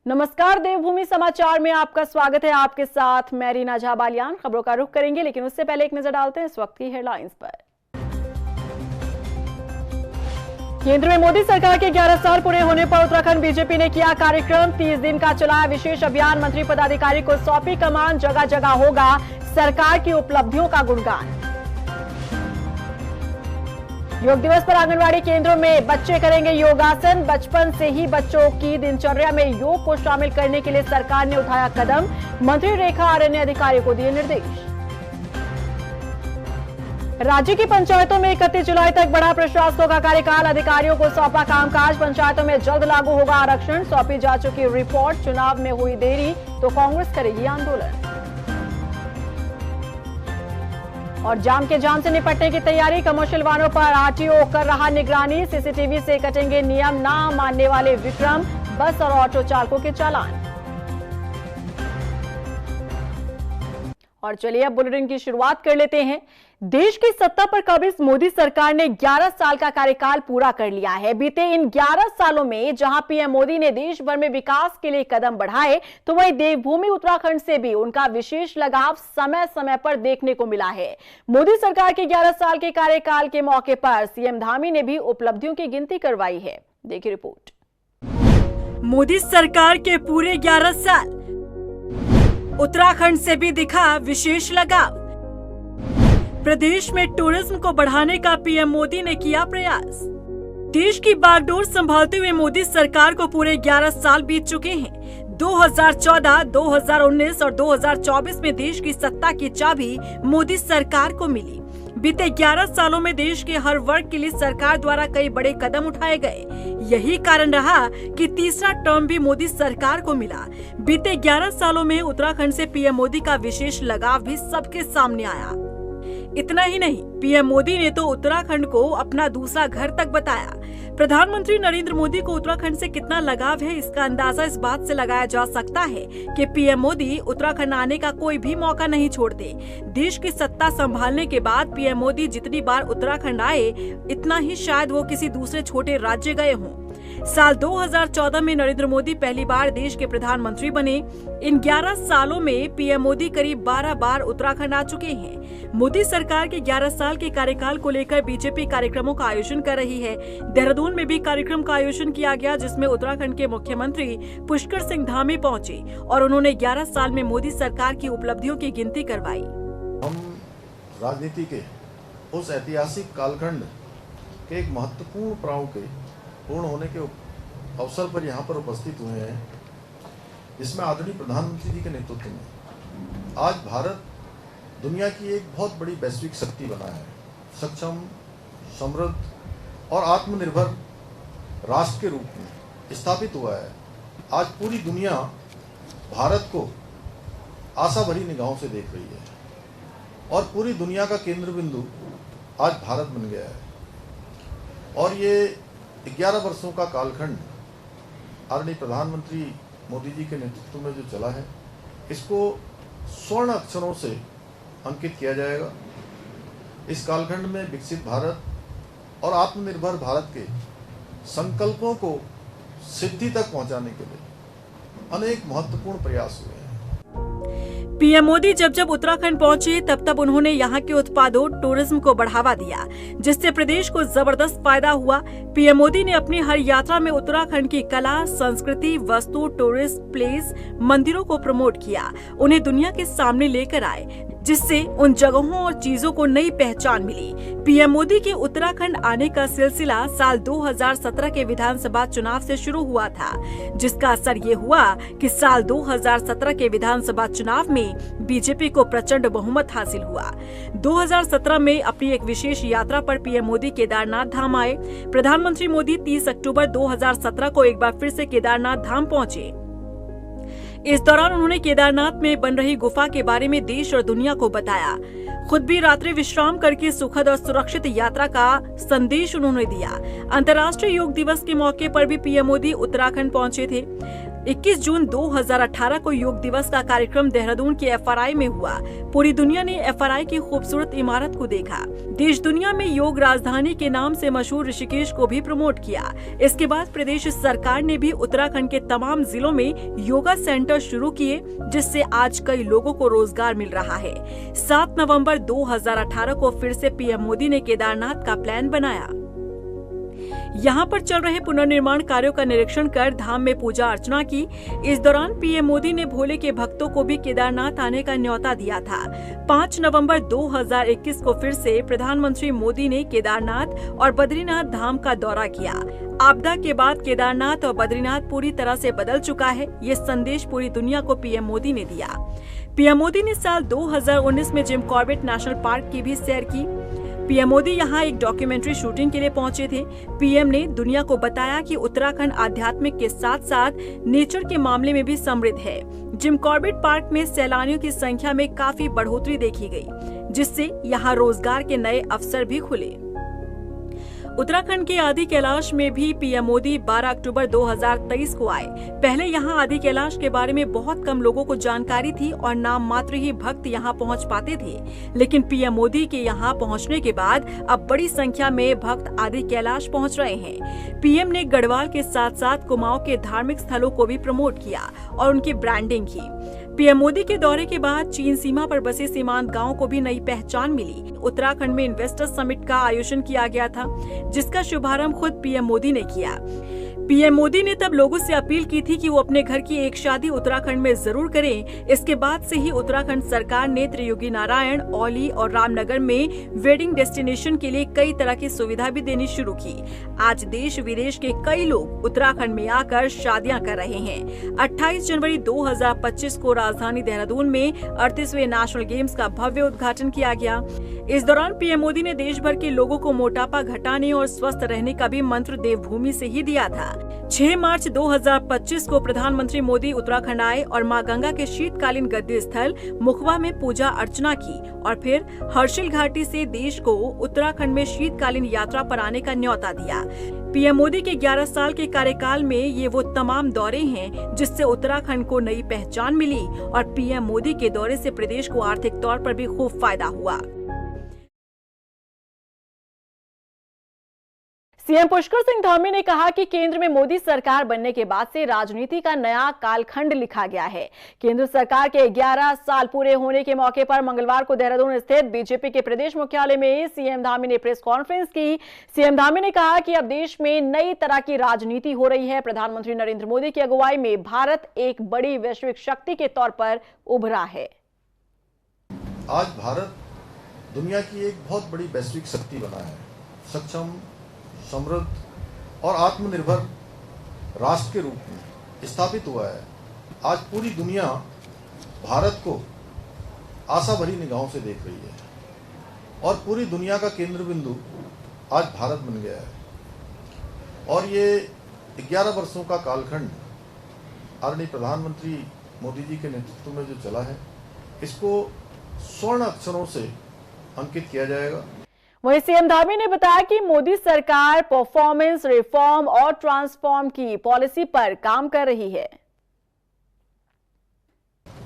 नमस्कार, देवभूमि समाचार में आपका स्वागत है। आपके साथ मैं रीना झा बालियान। खबरों का रुख करेंगे, लेकिन उससे पहले एक नजर डालते हैं इस वक्त की हेडलाइंस पर। केंद्र में मोदी सरकार के 11 साल पूरे होने पर उत्तराखंड बीजेपी ने किया कार्यक्रम। 30 दिन का चलाया विशेष अभियान। मंत्री पदाधिकारी को सौंपी कमान। जगह जगह होगा सरकार की उपलब्धियों का गुणगान। योग दिवस पर आंगनवाड़ी केंद्रों में बच्चे करेंगे योगासन। बचपन से ही बच्चों की दिनचर्या में योग को शामिल करने के लिए सरकार ने उठाया कदम। मंत्री रेखा आर्य ने अधिकारियों को दिए निर्देश। राज्य की पंचायतों में 31 जुलाई तक बढ़ा प्रशासकों का कार्यकाल। अधिकारियों को सौंपा कामकाज। पंचायतों में जल्द लागू होगा आरक्षण। सौंपी जा चुकी रिपोर्ट। चुनाव में हुई देरी तो कांग्रेस करेगी आंदोलन। और जाम से निपटने की तैयारी। कमर्शियल वाहनों पर आरटीओ कर रहा निगरानी। सीसीटीवी से कटेंगे नियम ना मानने वाले विक्रम। बस और ऑटो चालकों के चालान। और चलिए अब बुलेटिन की शुरुआत कर लेते हैं। देश की सत्ता पर काबिज मोदी सरकार ने 11 साल का कार्यकाल पूरा कर लिया है। बीते इन 11 सालों में जहां पीएम मोदी ने देश भर में विकास के लिए कदम बढ़ाए, तो वहीं देवभूमि उत्तराखंड से भी उनका विशेष लगाव समय समय पर देखने को मिला है। मोदी सरकार के 11 साल के कार्यकाल के मौके पर सीएम धामी ने भी उपलब्धियों की गिनती करवाई है। देखिए रिपोर्ट। मोदी सरकार के पूरे 11 साल, उत्तराखंड से भी दिखा विशेष लगाव। प्रदेश में टूरिज्म को बढ़ाने का पीएम मोदी ने किया प्रयास। देश की बागडोर संभालते हुए मोदी सरकार को पूरे 11 साल बीत चुके हैं। 2014, 2019 और 2024 में देश की सत्ता की चाबी मोदी सरकार को मिली। बीते 11 सालों में देश के हर वर्ग के लिए सरकार द्वारा कई बड़े कदम उठाए गए। यही कारण रहा कि तीसरा टर्म भी मोदी सरकार को मिला। बीते 11 सालों में उत्तराखंड से पीएम मोदी का विशेष लगाव भी सबके सामने आया। इतना ही नहीं, पीएम मोदी ने तो उत्तराखंड को अपना दूसरा घर तक बताया। प्रधानमंत्री नरेंद्र मोदी को उत्तराखंड से कितना लगाव है, इसका अंदाजा इस बात से लगाया जा सकता है कि पीएम मोदी उत्तराखंड आने का कोई भी मौका नहीं छोड़ते। देश की सत्ता संभालने के बाद पीएम मोदी जितनी बार उत्तराखंड आए, इतना ही शायद वो किसी दूसरे छोटे राज्य गए हों। साल 2014 में नरेंद्र मोदी पहली बार देश के प्रधानमंत्री बने। इन 11 सालों में पीएम मोदी करीब 12 बार उत्तराखंड आ चुके हैं। मोदी सरकार के 11 साल के कार्यकाल को लेकर बीजेपी कार्यक्रमों का आयोजन कर रही है। देहरादून में भी कार्यक्रम का आयोजन किया गया, जिसमें उत्तराखंड के मुख्यमंत्री पुष्कर सिंह धामी पहुंचे और उन्होंने 11 साल में मोदी सरकार की उपलब्धियों की गिनती करवाई। हम राजनीति के उस ऐतिहासिक कालखंड के एक महत्वपूर्ण पड़ाव के पूर्ण होने के अवसर पर यहाँ पर उपस्थित हुए हैं, जिसमें आदरणीय प्रधानमंत्री जी के नेतृत्व में आज भारत दुनिया की एक बहुत बड़ी वैश्विक शक्ति बना है। सक्षम, समृद्ध और आत्मनिर्भर राष्ट्र के रूप में स्थापित हुआ है। आज पूरी दुनिया भारत को आशा भरी निगाहों से देख रही है और पूरी दुनिया का केंद्र बिंदु आज भारत बन गया है। और ये 11 वर्षों का कालखंड आदरणीय प्रधानमंत्री मोदी जी के नेतृत्व में जो चला है, इसको स्वर्ण अक्षरों से अंकित किया जाएगा। इस कालखंड में विकसित भारत और आत्मनिर्भर भारत के संकल्पों को सिद्धि तक पहुंचाने के लिए अनेक महत्वपूर्ण प्रयास हुए हैं। पीएम मोदी जब उत्तराखंड पहुंचे, तब उन्होंने यहाँ के उत्पादों, टूरिज्म को बढ़ावा दिया, जिससे प्रदेश को जबरदस्त फायदा हुआ। पीएम मोदी ने अपनी हर यात्रा में उत्तराखंड की कला, संस्कृति, वस्तु, टूरिस्ट प्लेस, मंदिरों को प्रमोट किया, उन्हें दुनिया के सामने लेकर आए, जिससे उन जगहों और चीजों को नई पहचान मिली। पीएम मोदी के उत्तराखंड आने का सिलसिला साल 2017 के विधानसभा चुनाव से शुरू हुआ था, जिसका असर ये हुआ कि साल 2017 के विधानसभा चुनाव में बीजेपी को प्रचंड बहुमत हासिल हुआ। 2017 में अपनी एक विशेष यात्रा पर पीएम मोदी केदारनाथ धाम आए। प्रधानमंत्री मोदी 30 अक्टूबर 2017 को एक बार फिर से केदारनाथ धाम पहुंचे। इस दौरान उन्होंने केदारनाथ में बन रही गुफा के बारे में देश और दुनिया को बताया। खुद भी रात्रि विश्राम करके सुखद और सुरक्षित यात्रा का संदेश उन्होंने दिया। अंतर्राष्ट्रीय योग दिवस के मौके पर भी पीएम मोदी उत्तराखंड पहुंचे थे। 21 जून 2018 को योग दिवस का कार्यक्रम देहरादून के FRI में हुआ। पूरी दुनिया ने FRI की खूबसूरत इमारत को देखा। देश दुनिया में योग राजधानी के नाम से मशहूर ऋषिकेश को भी प्रमोट किया। इसके बाद प्रदेश सरकार ने भी उत्तराखंड के तमाम जिलों में योगा सेंटर शुरू किए, जिससे आज कई लोगों को रोजगार मिल रहा है। 7 नवंबर 2018 को फिर से PM मोदी ने केदारनाथ का प्लान बनाया। यहाँ पर चल रहे पुनर्निर्माण कार्यों का निरीक्षण कर धाम में पूजा अर्चना की। इस दौरान PM मोदी ने भोले के भक्तों को भी केदारनाथ आने का न्योता दिया था। 5 नवंबर 2021 को फिर से प्रधानमंत्री मोदी ने केदारनाथ और बद्रीनाथ धाम का दौरा किया। आपदा के बाद केदारनाथ और बद्रीनाथ पूरी तरह से बदल चुका है, ये संदेश पूरी दुनिया को PM मोदी ने दिया। PM मोदी ने साल 2019 में जिम कॉर्बेट नेशनल पार्क की भी सैर की। PM मोदी यहाँ एक डॉक्यूमेंट्री शूटिंग के लिए पहुंचे थे। PM ने दुनिया को बताया कि उत्तराखंड आध्यात्मिक के साथ साथ नेचर के मामले में भी समृद्ध है। जिम कॉर्बेट पार्क में सैलानियों की संख्या में काफी बढ़ोतरी देखी गई, जिससे यहाँ रोजगार के नए अवसर भी खुले। उत्तराखंड के आदि कैलाश में भी PM मोदी 12 अक्टूबर 2023 को आए। पहले यहाँ आदि कैलाश के बारे में बहुत कम लोगों को जानकारी थी और नाम मात्र ही भक्त यहाँ पहुँच पाते थे, लेकिन PM मोदी के यहाँ पहुँचने के बाद अब बड़ी संख्या में भक्त आदि कैलाश पहुँच रहे हैं। PM ने गढ़वाल के साथ साथ कुमाऊं के धार्मिक स्थलों को भी प्रमोट किया और उनकी ब्रांडिंग की। PM मोदी के दौरे के बाद चीन सीमा पर बसे सीमांत गांवों को भी नई पहचान मिली। उत्तराखंड में इन्वेस्टर्स समिट का आयोजन किया गया था, जिसका शुभारंभ खुद PM मोदी ने किया। PM मोदी ने तब लोगों से अपील की थी कि वो अपने घर की एक शादी उत्तराखंड में जरूर करें। इसके बाद से ही उत्तराखंड सरकार ने त्रियोगी नारायण, औली और रामनगर में वेडिंग डेस्टिनेशन के लिए कई तरह की सुविधा भी देनी शुरू की। आज देश विदेश के कई लोग उत्तराखंड में आकर शादियां कर रहे हैं। 28 जनवरी 2025 को राजधानी देहरादून में 38वें नेशनल गेम्स का भव्य उद्घाटन किया गया। इस दौरान PM मोदी ने देश भर के लोगों को मोटापा घटाने और स्वस्थ रहने का भी मंत्र देवभूमि से ही दिया था। 6 मार्च 2025 को प्रधानमंत्री मोदी उत्तराखंड आए और मां गंगा के शीतकालीन गद्दी स्थल मुखबा में पूजा अर्चना की और फिर हर्षिल घाटी से देश को उत्तराखंड में शीतकालीन यात्रा पर आने का न्योता दिया। PM मोदी के 11 साल के कार्यकाल में ये वो तमाम दौरे हैं जिससे उत्तराखंड को नई पहचान मिली और PM मोदी के दौरे से प्रदेश को आर्थिक तौर पर भी खूब फायदा हुआ। सीएम पुष्कर सिंह धामी ने कहा कि केंद्र में मोदी सरकार बनने के बाद से राजनीति का नया कालखंड लिखा गया है। केंद्र सरकार के 11 साल पूरे होने के मौके पर मंगलवार को देहरादून स्थित बीजेपी के प्रदेश मुख्यालय में सीएम धामी ने प्रेस कॉन्फ्रेंस की। सीएम धामी ने कहा कि अब देश में नई तरह की राजनीति हो रही है। प्रधानमंत्री नरेंद्र मोदी की अगुवाई में भारत एक बड़ी वैश्विक शक्ति के तौर पर उभरा है। आज भारत दुनिया की एक बहुत बड़ी वैश्विक शक्ति बना है। सक्षम, समृद्ध और आत्मनिर्भर राष्ट्र के रूप में स्थापित हुआ है। आज पूरी दुनिया भारत को आशा भरी निगाहों से देख रही है और पूरी दुनिया का केंद्र बिंदु आज भारत बन गया है। और ये 11 वर्षों का कालखंड आदरणीय प्रधानमंत्री मोदी जी के नेतृत्व में जो चला है, इसको स्वर्ण अक्षरों से अंकित किया जाएगा। वहीं सीएम धामी ने बताया कि मोदी सरकार परफॉर्मेंस, रिफॉर्म और ट्रांसफॉर्म की पॉलिसी पर काम कर रही है।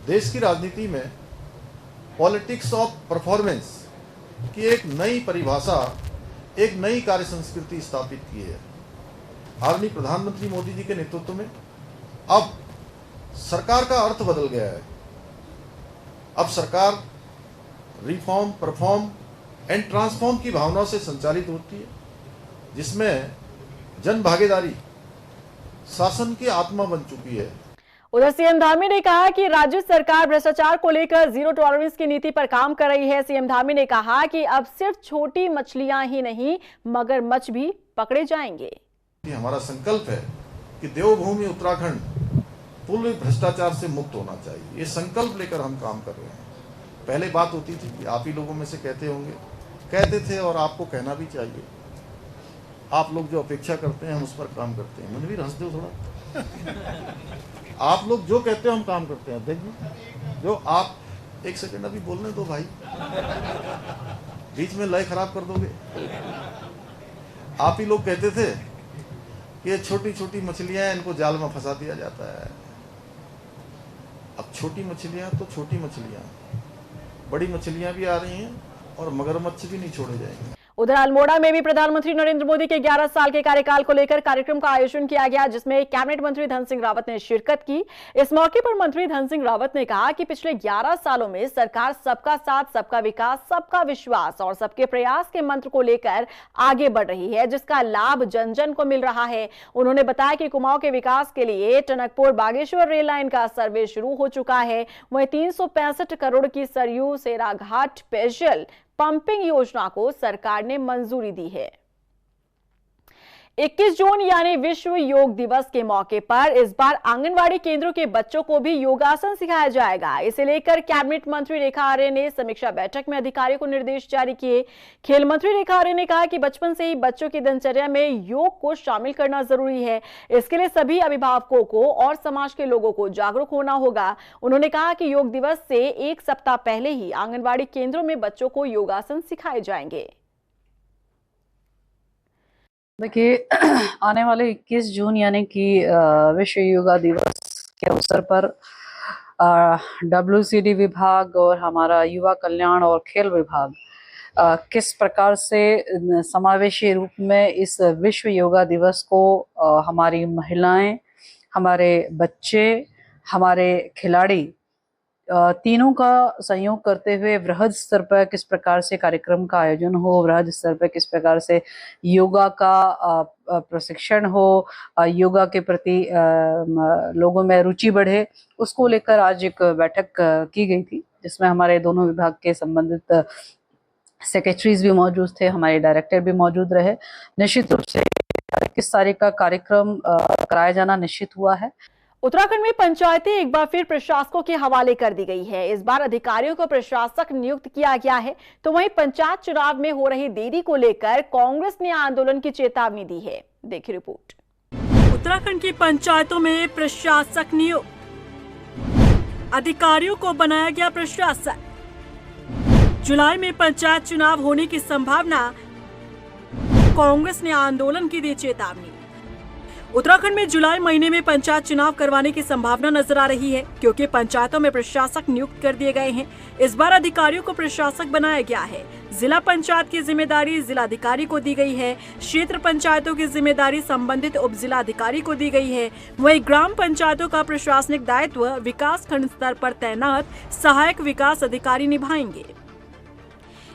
देश की राजनीति में पॉलिटिक्स ऑफ परफॉर्मेंस की एक नई परिभाषा, एक नई कार्य संस्कृति स्थापित की है। आदरणीय प्रधानमंत्री मोदी जी के नेतृत्व में अब सरकार का अर्थ बदल गया है। अब सरकार रिफॉर्म, परफॉर्म एंड ट्रांसफॉर्म की भावना से संचालित होती है, जिसमें जन भागीदारी शासन की आत्मा बन चुकी है। उधर सीएम धामी ने कहा कि राज्य सरकार भ्रष्टाचार को लेकर जीरो टॉलरेंस की नीति पर काम कर रही है। सीएम धामी ने कहा कि अब सिर्फ छोटी मछलियां ही नहीं, मगरमच्छ भी पकड़े जाएंगे। हमारा संकल्प है कि देवभूमि उत्तराखंड पूर्ण भ्रष्टाचार से मुक्त होना चाहिए। ये संकल्प लेकर हम काम कर रहे हैं। पहले बात होती थी कि आप ही लोगों में से कहते थे और आपको कहना भी चाहिए। आप लोग जो अपेक्षा करते हैं हम उस पर काम करते हैं। मनवीर हंस दो थोड़ा। आप लोग जो कहते हो हम काम करते हैं। देखिए, जो आप एक सेकंड अभी बोलने दो भाई, बीच में लय खराब कर दोगे। आप ही लोग कहते थे कि ये छोटी छोटी मछलियां हैं, इनको जाल में फंसा दिया जाता है। अब छोटी मछलियां तो छोटी मछलियां, बड़ी मछलियां भी आ रही हैं और मगरमच्छ भी नहीं छोड़े जाएंगे। उधर अल्मोड़ा में भी प्रधानमंत्री नरेंद्र मोदी के 11 साल के कार्यकाल को लेकर कार्यक्रम का आयोजन किया गया, जिसमें कैबिनेट मंत्री धन सिंह रावत ने शिरकत की। इस मौके पर मंत्री धन सिंह रावत ने कहा कि पिछले 11 सालों में सरकार सबका साथ, सबका विकास, सबका विश्वास और सबके प्रयास के मंत्र को लेकर आगे बढ़ रही है, जिसका लाभ जन जन को मिल रहा है। उन्होंने बताया कि कुमाऊं के विकास के लिए टनकपुर बागेश्वर रेल लाइन का सर्वे शुरू हो चुका है। वहीं 365 करोड़ की सरयू सेराघाट पेयजल पंपिंग योजना को सरकार ने मंजूरी दी है। 21 जून यानी विश्व योग दिवस के मौके पर इस बार आंगनवाड़ी केंद्रों के बच्चों को भी योगासन सिखाया जाएगा। इसे लेकर कैबिनेट मंत्री रेखा आर्य ने समीक्षा बैठक में अधिकारियों को निर्देश जारी किए। खेल मंत्री रेखा आर्य ने कहा कि बचपन से ही बच्चों की दिनचर्या में योग को शामिल करना जरूरी है। इसके लिए सभी अभिभावकों को और समाज के लोगों को जागरूक होना होगा। उन्होंने कहा कि योग दिवस से एक सप्ताह पहले ही आंगनवाड़ी केंद्रों में बच्चों को योगासन सिखाए जाएंगे। देखिए, आने वाले 21 जून यानी कि विश्व योगा दिवस के अवसर पर WCD विभाग और हमारा युवा कल्याण और खेल विभाग किस प्रकार से समावेशी रूप में इस विश्व योगा दिवस को हमारी महिलाएं, हमारे बच्चे, हमारे खिलाड़ी तीनों का सहयोग करते हुए वृहद स्तर पर किस प्रकार से कार्यक्रम का आयोजन हो, वृहद स्तर पर किस प्रकार से योगा का प्रशिक्षण हो, योगा के प्रति लोगों में रुचि बढ़े, उसको लेकर आज एक बैठक की गई थी, जिसमें हमारे दोनों विभाग के संबंधित सेक्रेटरीज भी मौजूद थे, हमारे डायरेक्टर भी मौजूद रहे। निश्चित रूप से 21 तारीख का कार्यक्रम कराया जाना निश्चित हुआ है। उत्तराखंड में पंचायतें एक बार फिर प्रशासकों के हवाले कर दी गई है। इस बार अधिकारियों को प्रशासक नियुक्त किया गया है, तो वहीं पंचायत चुनाव में हो रही देरी को लेकर कांग्रेस ने आंदोलन की चेतावनी दी है। देखिए रिपोर्ट। उत्तराखंड की पंचायतों में प्रशासक नियुक्त, अधिकारियों को बनाया गया प्रशासक। जुलाई में पंचायत चुनाव होने की संभावना, कांग्रेस ने आंदोलन की दी चेतावनी। उत्तराखंड में जुलाई महीने में पंचायत चुनाव करवाने की संभावना नजर आ रही है, क्योंकि पंचायतों में प्रशासक नियुक्त कर दिए गए हैं। इस बार अधिकारियों को प्रशासक बनाया गया है। जिला पंचायत की जिम्मेदारी जिलाधिकारी को दी गई है। क्षेत्र पंचायतों की जिम्मेदारी संबंधित उप जिलाधिकारी को दी गई है। वहीं ग्राम पंचायतों का प्रशासनिक दायित्व विकास खंड स्तर पर तैनात सहायक विकास अधिकारी निभाएंगे।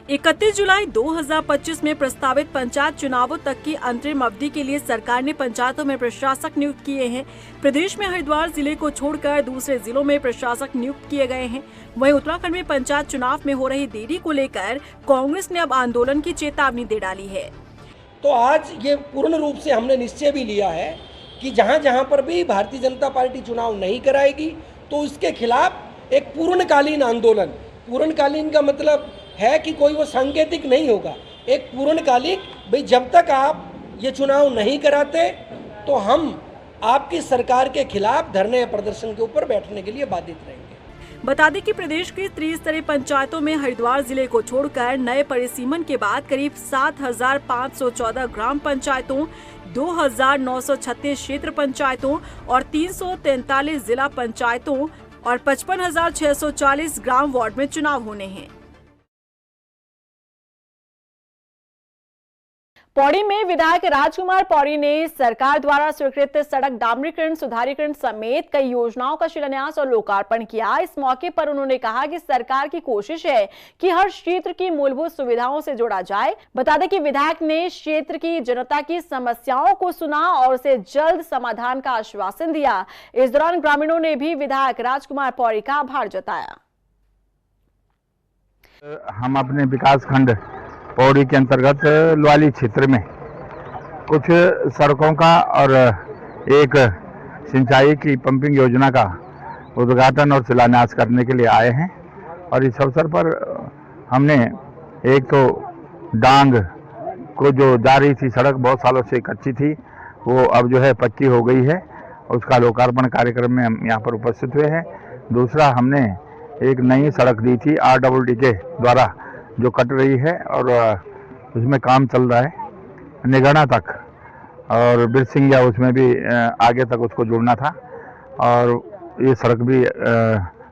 31 जुलाई 2025 में प्रस्तावित पंचायत चुनावों तक की अंतरिम अवधि के लिए सरकार ने पंचायतों में प्रशासक नियुक्त किए हैं। प्रदेश में हरिद्वार जिले को छोड़कर दूसरे जिलों में प्रशासक नियुक्त किए गए हैं। वहीं उत्तराखंड में पंचायत चुनाव में हो रही देरी को लेकर कांग्रेस ने अब आंदोलन की चेतावनी दे डाली है। तो आज ये पूर्ण रूप से हमने निश्चय भी लिया है कि जहाँ जहाँ पर भी भारतीय जनता पार्टी चुनाव नहीं कराएगी, तो इसके खिलाफ एक पूर्णकालीन आंदोलन, पूर्णकालीन का मतलब है कि कोई वो सांकेतिक नहीं होगा, एक पूर्णकालिक, भाई जब तक आप ये चुनाव नहीं कराते तो हम आपकी सरकार के खिलाफ धरने प्रदर्शन के ऊपर बैठने के लिए बाधित रहेंगे। बता दें कि प्रदेश की त्रिस्तरीय पंचायतों में हरिद्वार जिले को छोड़कर नए परिसीमन के बाद करीब 7,514 ग्राम पंचायतों, 2,936 क्षेत्र पंचायतों और 343 जिला पंचायतों और 55,640 ग्राम वार्ड में चुनाव होने हैं। पौड़ी में विधायक राजकुमार पौड़ी ने सरकार द्वारा स्वीकृत सड़क डामरीकरण, सुधारीकरण समेत कई योजनाओं का शिलान्यास और लोकार्पण किया। इस मौके पर उन्होंने कहा कि सरकार की कोशिश है कि हर क्षेत्र की मूलभूत सुविधाओं से जोड़ा जाए। बता दें कि विधायक ने क्षेत्र की जनता की समस्याओं को सुना और उसे जल्द समाधान का आश्वासन दिया। इस दौरान ग्रामीणों ने भी विधायक राजकुमार पौड़ी का आभार जताया। हम अपने विकास खंड पौड़ी के अंतर्गत लवाली क्षेत्र में कुछ सड़कों का और एक सिंचाई की पंपिंग योजना का उद्घाटन और शिलान्यास करने के लिए आए हैं। और इस अवसर पर हमने एक तो डांग को जो जा रही थी सड़क, बहुत सालों से कच्ची थी, वो अब जो है पक्की हो गई है, उसका लोकार्पण कार्यक्रम में हम यहाँ पर उपस्थित हुए हैं। दूसरा, हमने एक नई सड़क दी थी RDD के द्वारा जो कट रही है और उसमें काम चल रहा है निगड़ा तक, और बिर सिंह उसमें भी आगे तक उसको जुड़ना था, और ये सड़क भी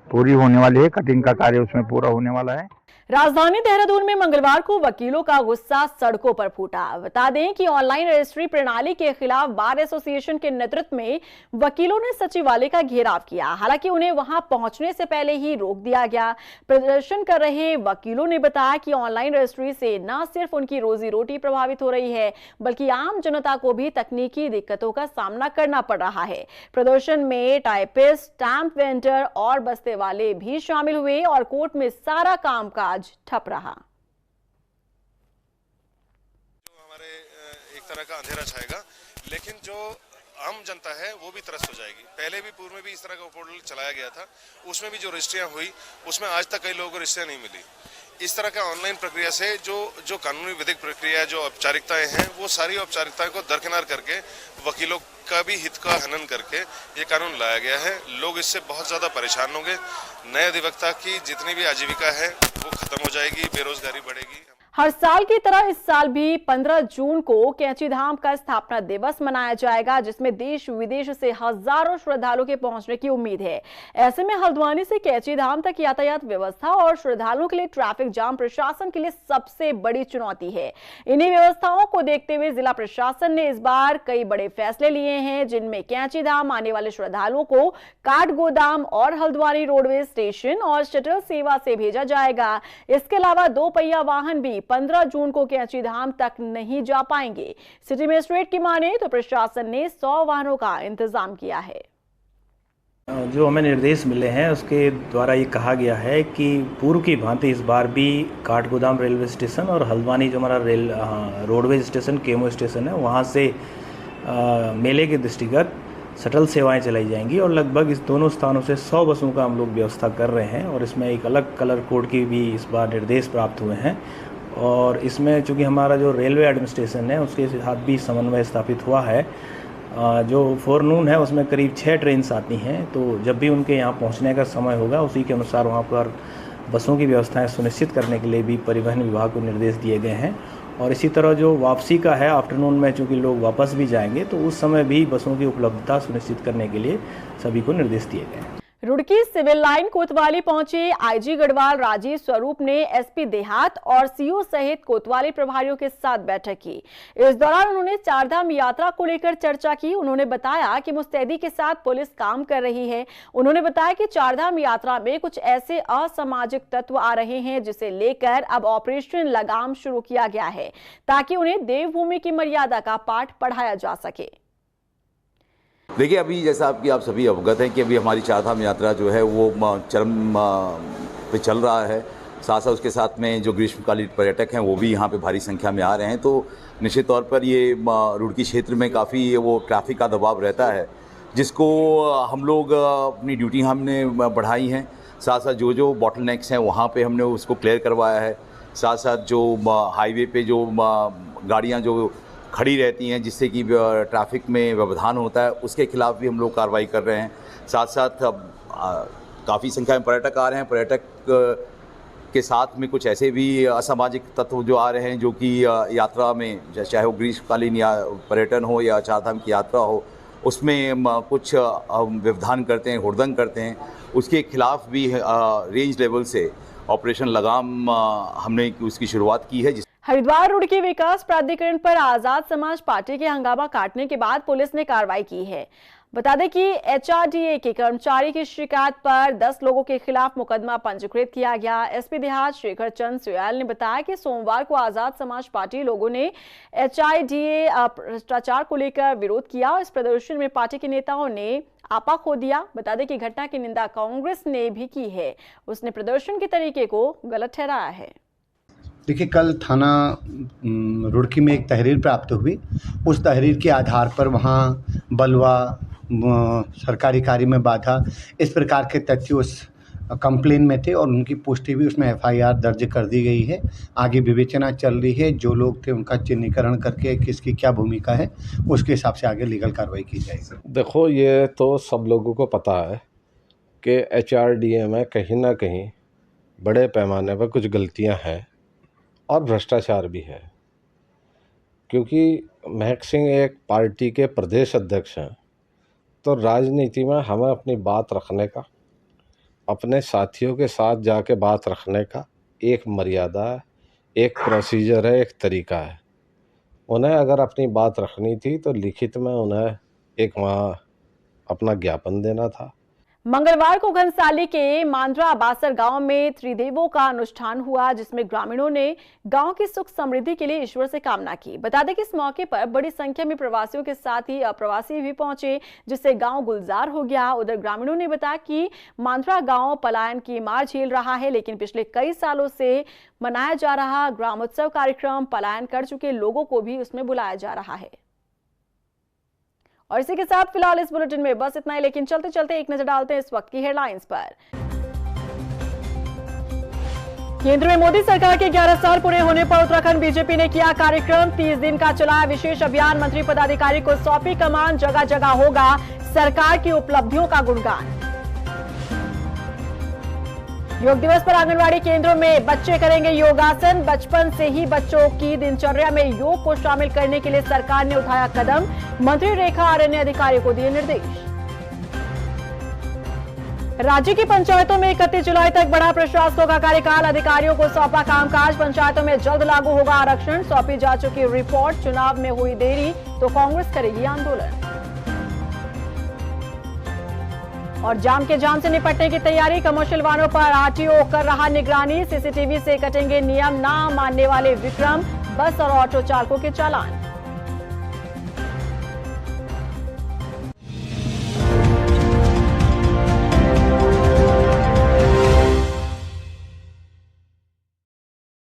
पूरी होने वाली है, कटिंग का कार्य उसमें पूरा होने वाला है। राजधानी देहरादून में मंगलवार को वकीलों का गुस्सा सड़कों पर फूटा। बता दें कि ऑनलाइन रजिस्ट्री प्रणाली के खिलाफ बार एसोसिएशन के नेतृत्व में वकीलों ने सचिवालय का घेराव किया। हालांकि उन्हें वहां पहुंचने से पहले ही रोक दिया गया। प्रदर्शन कर रहे वकीलों ने बताया कि ऑनलाइन रजिस्ट्री से न सिर्फ उनकी रोजी रोटी प्रभावित हो रही है, बल्कि आम जनता को भी तकनीकी दिक्कतों का सामना करना पड़ रहा है। प्रदर्शन में टाइपिस्ट, स्टैंप वेंडर और बस्ते वाले भी शामिल हुए और कोर्ट में सारा कामकाज ठप रहा। जो हमारे एक तरह का अंधेरा छाएगा, लेकिन जो आम जनता है वो भी त्रस्त हो जाएगी। पहले भी पूर्व में भी इस तरह का पोर्टल चलाया गया था, उसमें भी जो रजिस्ट्रियां हुई उसमें आज तक कई लोगों को रजिस्ट्रियां नहीं मिली। इस तरह का ऑनलाइन प्रक्रिया से जो कानूनी विधिक प्रक्रिया, जो औपचारिकताएं हैं, वो सारी औपचारिकताएं को दरकिनार करके वकीलों का भी हित का हनन करके ये कानून लाया गया है। लोग इससे बहुत ज़्यादा परेशान होंगे। नए अधिवक्ता की जितनी भी आजीविका है वो खत्म हो जाएगी, बेरोजगारी बढ़ेगी। हर साल की तरह इस साल भी 15 जून को कैंची धाम का स्थापना दिवस मनाया जाएगा, जिसमें देश विदेश से हजारों श्रद्धालुओं के पहुंचने की उम्मीद है। ऐसे में हल्द्वानी से कैंची धाम तक यातायात व्यवस्था और श्रद्धालुओं के लिए ट्रैफिक जाम प्रशासन के लिए सबसे बड़ी चुनौती है। इन्हीं व्यवस्थाओं को देखते हुए जिला प्रशासन ने इस बार कई बड़े फैसले लिए हैं, जिनमें कैंची धाम आने वाले श्रद्धालुओं को काठ गोदाम और हल्द्वानी रोडवेज स्टेशन और शटल सेवा से भेजा जाएगा। इसके अलावा 2 पहिया वाहन भी 15 जून को कैंची धाम तक नहीं जा पाएंगे। सिटी मजिस्ट्रेट की माने तो प्रशासन ने 100 वाहनों का इंतजाम किया है। जो हमें निर्देश मिले हैं उसके द्वारा ये कहा गया है कि पूर्व की भांति इस बार भी काठगोदाम रेलवे स्टेशन और हल्द्वानी जो हमारा रोडवेज स्टेशन, केमो स्टेशन है, वहाँ से मेले के दृष्टिगत शटल सेवाएं चलाई जाएंगी और लगभग इस दोनों स्थानों से 100 बसों का हम लोग व्यवस्था कर रहे हैं। और इसमें एक अलग कलर कोड की भी इस बार निर्देश प्राप्त हुए हैं। और इसमें चूँकि हमारा जो रेलवे एडमिनिस्ट्रेशन है उसके साथ भी समन्वय स्थापित हुआ है। जो फोरनून है उसमें करीब 6 ट्रेन आती हैं, तो जब भी उनके यहाँ पहुँचने का समय होगा उसी के अनुसार वहाँ पर बसों की व्यवस्थाएं सुनिश्चित करने के लिए भी परिवहन विभाग को निर्देश दिए गए हैं। और इसी तरह जो वापसी का है, आफ्टरनून में चूँकि लोग वापस भी जाएंगे तो उस समय भी बसों की उपलब्धता सुनिश्चित करने के लिए सभी को निर्देश दिए गए हैं। रुड़की सिविल लाइन कोतवाली पहुंचे आईजी गढ़वाल राजीव स्वरूप ने एसपी देहात और सीओ सहित कोतवाली प्रभारियों के साथ बैठक की। इस दौरान उन्होंने चारधाम यात्रा को लेकर चर्चा की। उन्होंने बताया कि मुस्तैदी के साथ पुलिस काम कर रही है। उन्होंने बताया कि चारधाम यात्रा में कुछ ऐसे असामाजिक तत्व आ रहे हैं जिसे लेकर अब ऑपरेशन लगाम शुरू किया गया है, ताकि उन्हें देवभूमि की मर्यादा का पाठ पढ़ाया जा सके। देखिए, अभी जैसा आप सभी अवगत हैं कि अभी हमारी चारधाम यात्रा जो है वो चरम पे चल रहा है। साथ साथ उसके साथ में जो ग्रीष्मकालीन पर्यटक हैं वो भी यहाँ पे भारी संख्या में आ रहे हैं, तो निश्चित तौर पर ये रुड़की क्षेत्र में काफ़ी वो ट्रैफिक का दबाव रहता है, जिसको हम लोग अपनी ड्यूटी हमने बढ़ाई हैं। साथ साथ जो बॉटलनेक्स हैं वहाँ पे हमने उसको क्लियर करवाया है। साथ साथ जो हाईवे पे जो गाड़ियाँ जो खड़ी रहती हैं जिससे कि ट्रैफिक में व्यवधान होता है, उसके खिलाफ भी हम लोग कार्रवाई कर रहे हैं। साथ साथ काफ़ी संख्या में पर्यटक आ रहे हैं। पर्यटक के साथ में कुछ ऐसे भी असामाजिक तत्व जो आ रहे हैं जो कि यात्रा में, चाहे वो ग्रीष्मकालीन या पर्यटन हो या चारधाम की यात्रा हो, उसमें कुछ व्यवधान करते हैं, हुड़दंग करते हैं। उसके खिलाफ भी रेंज लेवल से ऑपरेशन लगाम हमने उसकी शुरुआत की है। हरिद्वार रुड़की विकास प्राधिकरण पर आजाद समाज पार्टी के हंगामा काटने के बाद पुलिस ने कार्रवाई की है। बता दें कि एचआरडीए के कर्मचारी की शिकायत पर 10 लोगों के खिलाफ मुकदमा पंजीकृत किया गया। एसपी देहात शेखर चंद सुयाल ने बताया कि सोमवार को आजाद समाज पार्टी लोगों ने एचआरडीए भ्रष्टाचार को लेकर विरोध किया। इस प्रदर्शन में पार्टी के नेताओं ने आपा खो दिया। बता दें कि घटना की निंदा कांग्रेस ने भी की है। उसने प्रदर्शन के तरीके को गलत ठहराया है। देखिए, कल थाना रुड़की में एक तहरीर प्राप्त हुई। उस तहरीर के आधार पर वहाँ बलवा, सरकारी कार्य में बाधा, इस प्रकार के तथ्य उस कंप्लेन में थे और उनकी पुष्टि भी उसमें एफआईआर दर्ज कर दी गई है। आगे विवेचना चल रही है। जो लोग थे उनका चिन्हीकरण करके किसकी क्या भूमिका है उसके हिसाब से आगे लीगल कार्रवाई की जाएगी। देखो, ये तो सब लोगों को पता है कि एचआरडीए में कहीं ना कहीं बड़े पैमाने पर कुछ गलतियां हैं और भ्रष्टाचार भी है, क्योंकि महक सिंह एक पार्टी के प्रदेश अध्यक्ष हैं, तो राजनीति में हमें अपनी बात रखने का, अपने साथियों के साथ जाके बात रखने का एक मर्यादा है, एक प्रोसीजर है, एक तरीका है। उन्हें अगर अपनी बात रखनी थी तो लिखित में उन्हें एक वहाँ अपना ज्ञापन देना था। मंगलवार को घनसाली के मांद्रा बासर गांव में त्रिदेवों का अनुष्ठान हुआ, जिसमें ग्रामीणों ने गांव की सुख समृद्धि के लिए ईश्वर से कामना की। बता दें कि इस मौके पर बड़ी संख्या में प्रवासियों के साथ ही अप्रवासी भी पहुंचे, जिससे गांव गुलजार हो गया। उधर ग्रामीणों ने बताया कि मांद्रा गांव पलायन की मार झेल रहा है, लेकिन पिछले कई सालों से मनाया जा रहा ग्रामोत्सव कार्यक्रम पलायन कर चुके लोगों को भी उसमें बुलाया जा रहा है। और इसी के साथ फिलहाल इस बुलेटिन में बस इतना ही, लेकिन चलते चलते एक नजर डालते हैं इस वक्त की हेडलाइंस पर। केंद्र में मोदी सरकार के 11 साल पूरे होने पर उत्तराखंड बीजेपी ने किया कार्यक्रम। 30 दिन का चलाया विशेष अभियान, मंत्री पदाधिकारी को सौंपी कमान, जगह जगह होगा सरकार की उपलब्धियों का गुणगान। योग दिवस पर आंगनवाड़ी केंद्रों में बच्चे करेंगे योगासन। बचपन से ही बच्चों की दिनचर्या में योग को शामिल करने के लिए सरकार ने उठाया कदम, मंत्री रेखा आर्य ने अधिकारियों को दिए निर्देश। राज्य की पंचायतों में 31 जुलाई तक बढ़ा प्रशासकों का कार्यकाल, अधिकारियों को सौंपा कामकाज। पंचायतों में जल्द लागू होगा आरक्षण, सौंपी जा चुकी रिपोर्ट। चुनाव में हुई देरी तो कांग्रेस करेगी आंदोलन। और जाम से निपटने की तैयारी, कमर्शियल वाहनों पर आरटीओ कर रहा निगरानी। सीसीटीवी से कटेंगे नियम ना मानने वाले विक्रम, बस और ऑटो चालकों के चालान।